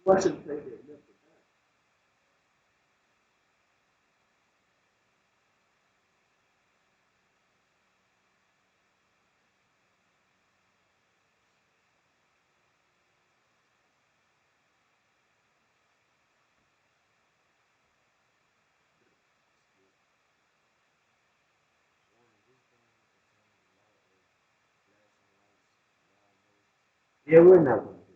I should play that. Yeah, we're not gonna do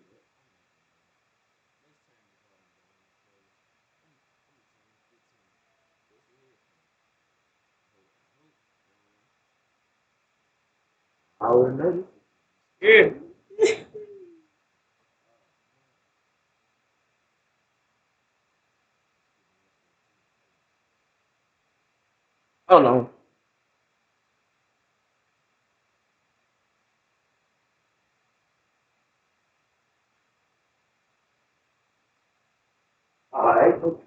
that. I would notice. Yeah. Hold on. All right. Okay.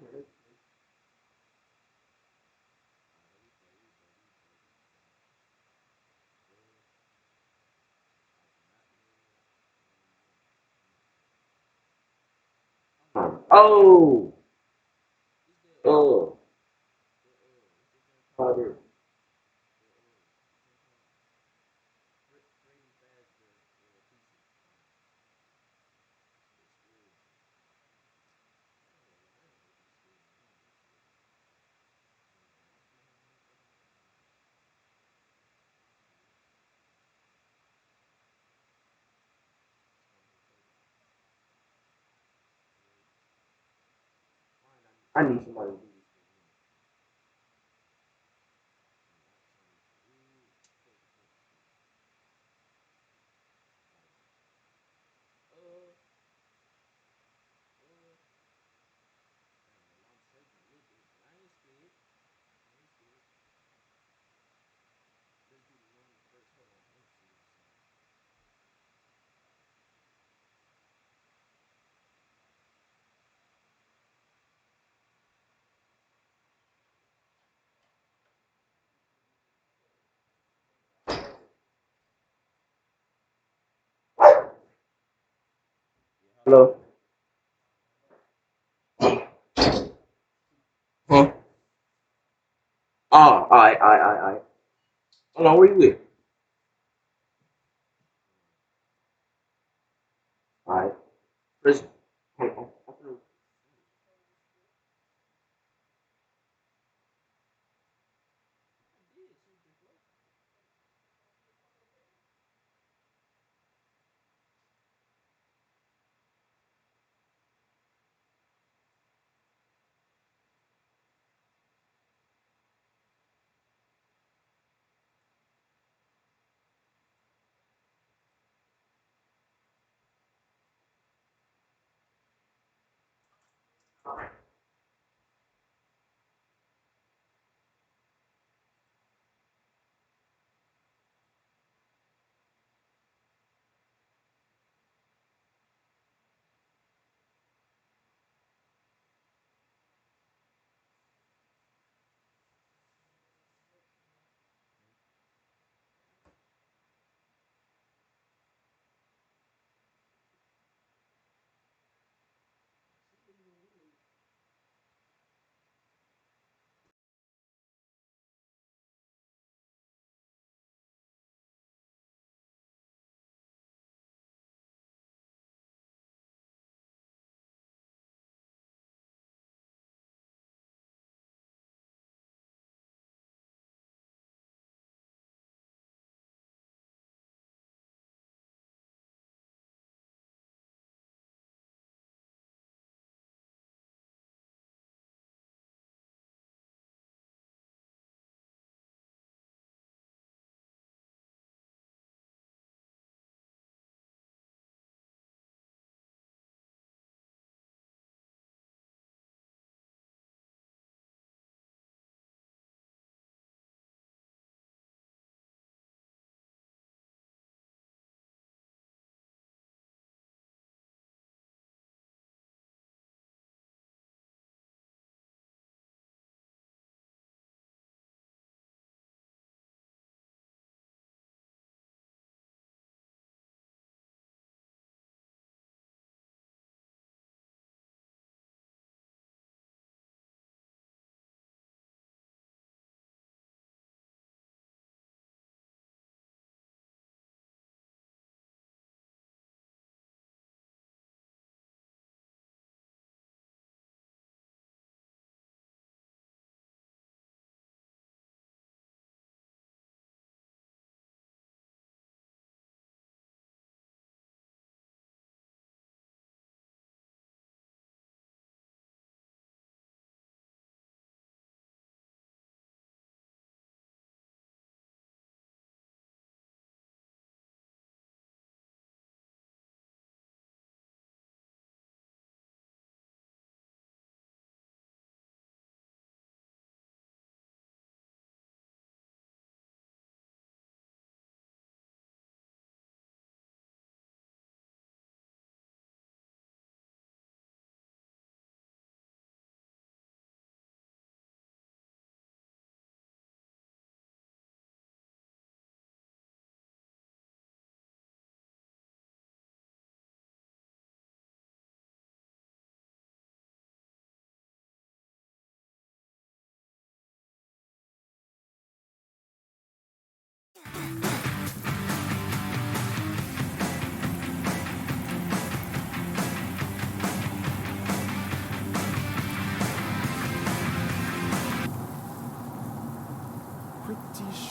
Oh. Oh. Father. I need somebody to do this. Hello. Huh? Ah, I. Hold on, where you with? Alright. Press. Hold on.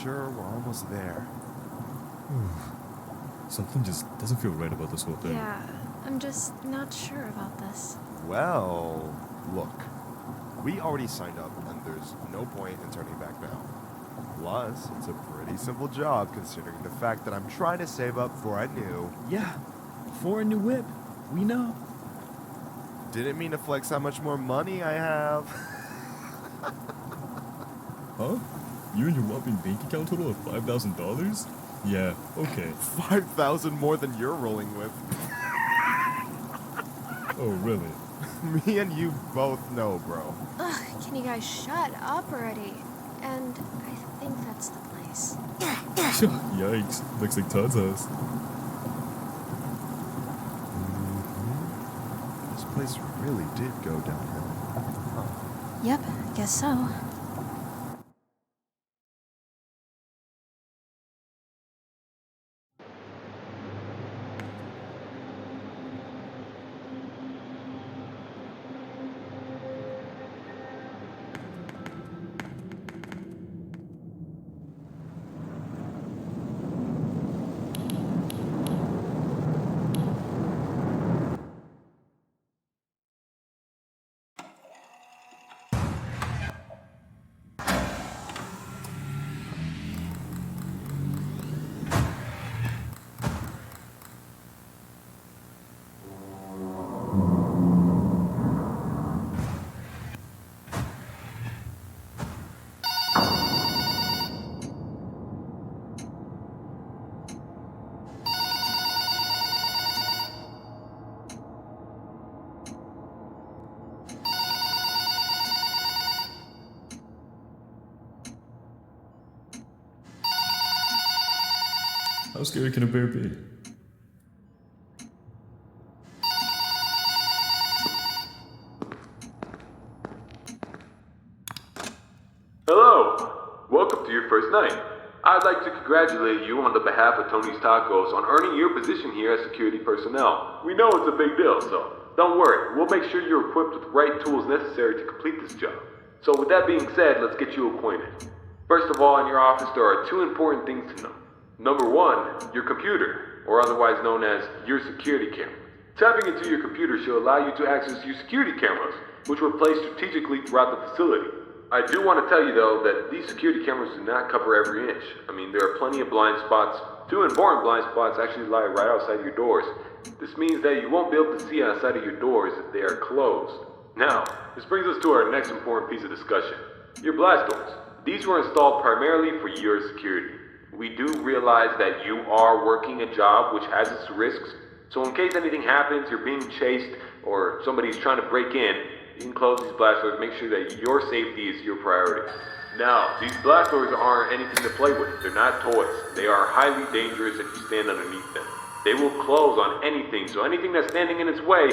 sure we're almost there. Something just doesn't feel right about this whole thing. Yeah, I'm just not sure about this. Well, look. We already signed up, and there's no point in turning back now. Plus, it's a pretty simple job considering the fact that I'm trying to save up for a new... Yeah, for a new whip. We know. Didn't mean to flex how much more money I have. Huh? You and your whopping bank account total of $5,000? Yeah, okay. 5,000 more than you're rolling with. Oh, really? Me and you both know, bro. Ugh, can you guys shut up already? And I think that's the place. Yikes. Looks like Todd's house. This place really did go downhill. Yep, guess so. How scary can a bear be? Hello! Welcome to your first night. I'd like to congratulate you on the behalf of Tony's Tacos on earning your position here as security personnel. We know it's a big deal, so don't worry. We'll make sure you're equipped with the right tools necessary to complete this job. So with that being said, let's get you acquainted. First of all, in your office there are two important things to know. Number one, your computer, or otherwise known as your security camera. Tapping into your computer should allow you to access your security cameras, which were placed strategically throughout the facility. I do want to tell you though that these security cameras do not cover every inch. I mean, there are plenty of blind spots. Two important blind spots actually lie right outside your doors. This means that you won't be able to see outside of your doors if they are closed. Now, this brings us to our next important piece of discussion. Your blast doors. These were installed primarily for your security. We do realize that you are working a job which has its risks, so in case anything happens, you're being chased, or somebody's trying to break in, you can close these blast doors, make sure that your safety is your priority. Now, these blast doors aren't anything to play with. They're not toys. They are highly dangerous if you stand underneath them. They will close on anything, so anything that's standing in its way,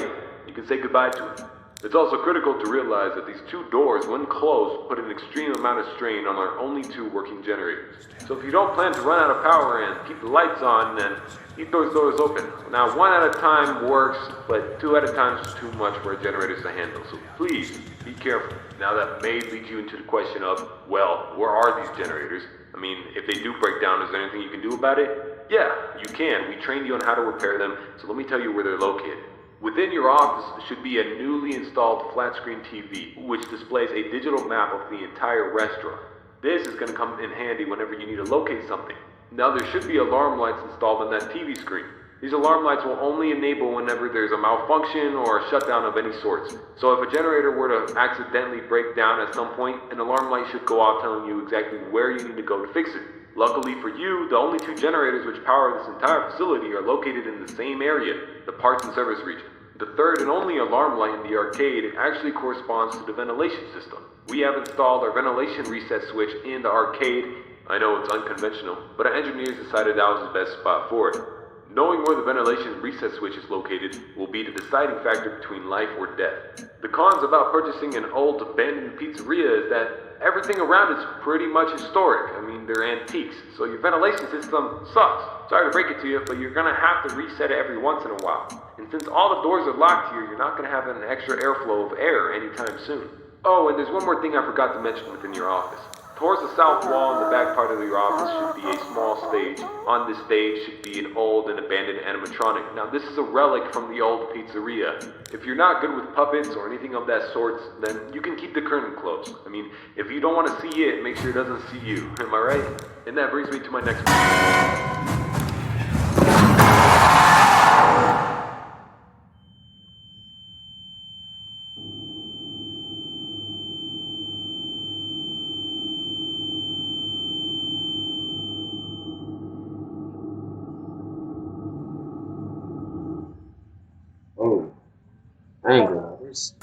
you can say goodbye to it. It's also critical to realize that these two doors, when closed, put an extreme amount of strain on our only two working generators. So if you don't plan to run out of power and keep the lights on, then keep those doors open. Now, one at a time works, but two at a time is too much for our generators to handle. So please, be careful. Now that may lead you into the question of, well, where are these generators? I mean, if they do break down, is there anything you can do about it? Yeah, you can. We trained you on how to repair them, so let me tell you where they're located. Within your office should be a newly installed flat-screen TV, which displays a digital map of the entire restaurant. This is going to come in handy whenever you need to locate something. Now there should be alarm lights installed on that TV screen. These alarm lights will only enable whenever there's a malfunction or a shutdown of any sorts. So if a generator were to accidentally break down at some point, an alarm light should go off telling you exactly where you need to go to fix it. Luckily for you, the only two generators which power this entire facility are located in the same area, the parts and service region. The third and only alarm light in the arcade actually corresponds to the ventilation system. We have installed our ventilation reset switch in the arcade. I know it's unconventional, but our engineers decided that was the best spot for it. Knowing where the ventilation reset switch is located will be the deciding factor between life or death. The cons about purchasing an old abandoned pizzeria is that everything around it's pretty much historic. I mean, they're antiques, so your ventilation system sucks. Sorry to break it to you, but you're gonna have to reset it every once in a while. And since all the doors are locked here, you're not gonna have an extra airflow of air anytime soon. Oh, and there's one more thing I forgot to mention within your office. Towards the south wall in the back part of your office should be a small stage. On this stage should be an old and abandoned animatronic. Now this is a relic from the old pizzeria. If you're not good with puppets or anything of that sort, then you can keep the curtain closed. I mean, if you don't want to see it, make sure it doesn't see you. Am I right? And that brings me to my next point. Oh, I ain't gonna lie. This.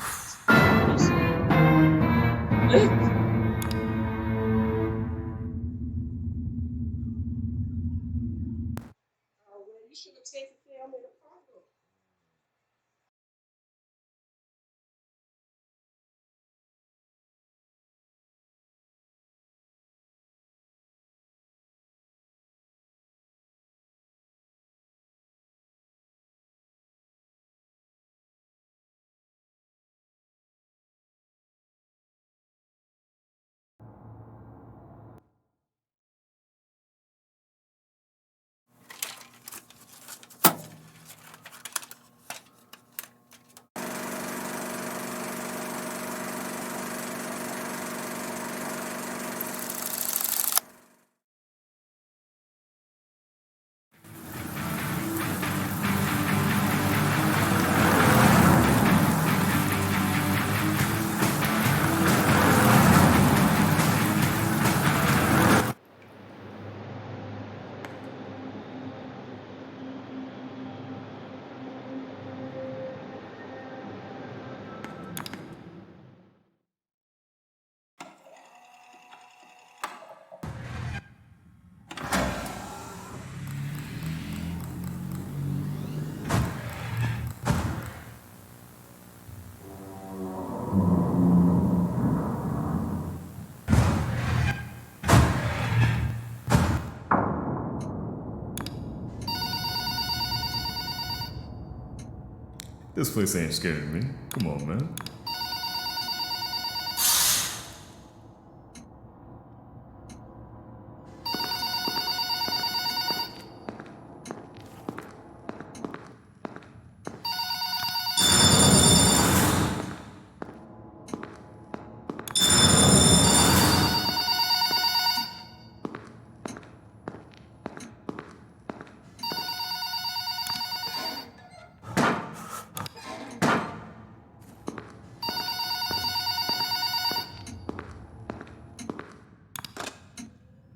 This place ain't scaring me. Come on, man.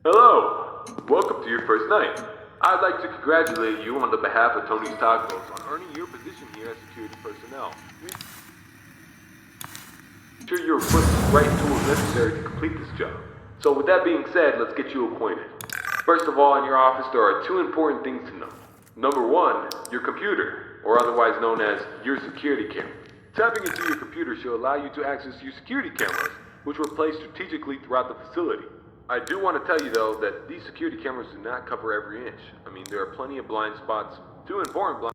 Hello! Welcome to your first night. I'd like to congratulate you on the behalf of Tony's Tacos on earning your position here as security personnel. Make sure you're equipped with the right tools necessary to complete this job. So with that being said, let's get you acquainted. First of all, in your office there are two important things to know. Number one, your computer, or otherwise known as your security camera. Tapping into your computer should allow you to access your security cameras, which were placed strategically throughout the facility. I do want to tell you though that these security cameras do not cover every inch. I mean, there are plenty of blind spots, two important blind